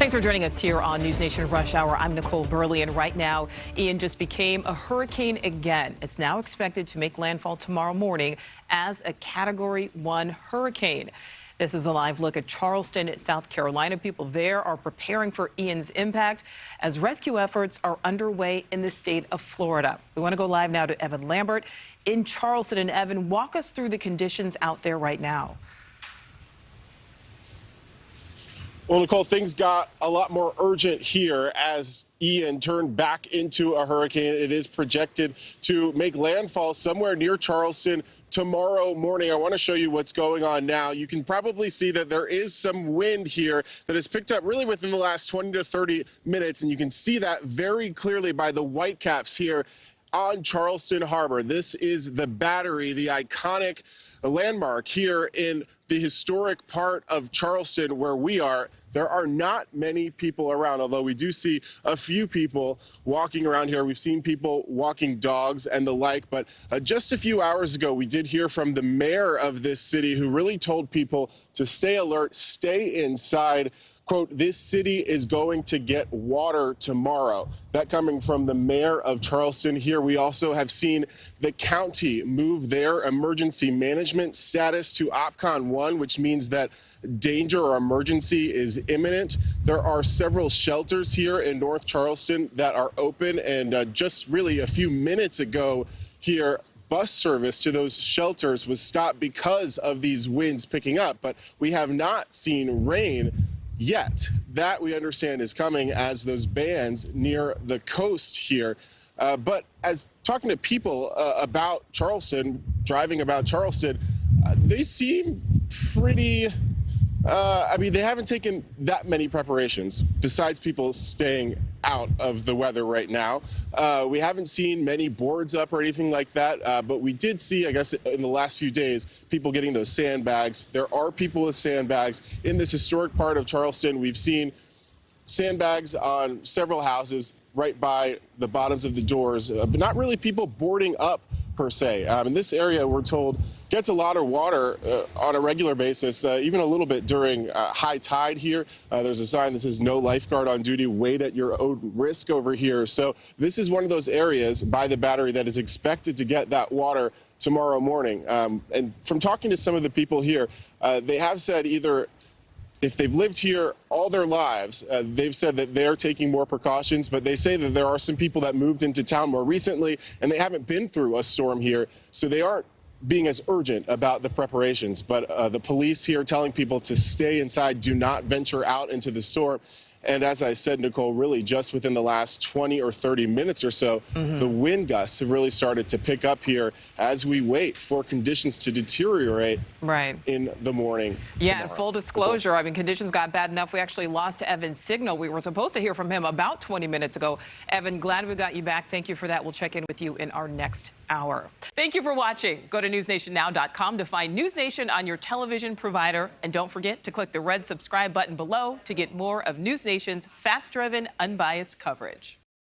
Thanks for joining us here on NewsNation Rush Hour. I'm Nichole Berlie, and right now, Ian just became a hurricane again. It's now expected to make landfall tomorrow morning as a Category 1 hurricane. This is a live look at Charleston, South Carolina. People there are preparing for Ian's impact as rescue efforts are underway in the state of Florida. We want to go live now to Evan Lambert in Charleston. And Evan, walk us through the conditions out there right now. Well, Nichole, things got a lot more urgent here as Ian turned back into a hurricane. It is projected to make landfall somewhere near Charleston tomorrow morning. I want to show you what's going on now. You can probably see that there is some wind here that has picked up really within the last 20 to 30 minutes, and you can see that very clearly by the white caps here on Charleston Harbor. This is the Battery, the iconic landmark here in the historic part of Charleston where we are. There are not many people around, although we do see a few people walking around here. We've seen people walking dogs and the like, but just a few hours ago, we did hear from the mayor of this city who really told people to stay alert, stay inside. Quote, this city is going to get water tomorrow. That coming from the mayor of Charleston. Here we also have seen the county move their emergency management status to OPCON 1, which means that danger or emergency is imminent. There are several shelters here in North Charleston that are open, and just really a few minutes ago here, bus service to those shelters was stopped because of these winds picking up, but we have not seen rain yet. That we understand is coming as those bands near the coast here. But as talking to people about Charleston, driving about Charleston, they seem pretty, I mean, they haven't taken that many preparations besides people staying out of the weather right now. We haven't seen many boards up or anything like that, but we did see, I guess, in the last few days, people getting those sandbags. There are people with sandbags in this historic part of Charleston. We've seen sandbags on several houses right by the bottoms of the doors, but not really people boarding up per se. In this area, we're told, gets a lot of water on a regular basis, even a little bit during high tide here. There's a sign that says no lifeguard on duty, wait at your own risk over here. So this is one of those areas by the Battery that is expected to get that water tomorrow morning. And from talking to some of the people here, they have said either if they've lived here all their lives, they've said that they're taking more precautions, but they say that there are some people that moved into town more recently and they haven't been through a storm here, so they aren't being as urgent about the preparations. But the police here telling people to stay inside, do not venture out into the storm. And as I said, Nichole, really just within the last 20 or 30 minutes or so, the wind gusts have really started to pick up here as we wait for conditions to deteriorate in the morning. Yeah, tomorrow. and full disclosure, I mean, conditions got bad enough. We actually lost Evan's signal. We were supposed to hear from him about 20 minutes ago. Evan, glad we got you back. Thank you for that. We'll check in with you in our next hour. Thank you for watching. Go to newsnationnow.com to find NewsNation on your television provider. And don't forget to click the red subscribe button below to get more of NewsNation's fact-driven, unbiased coverage.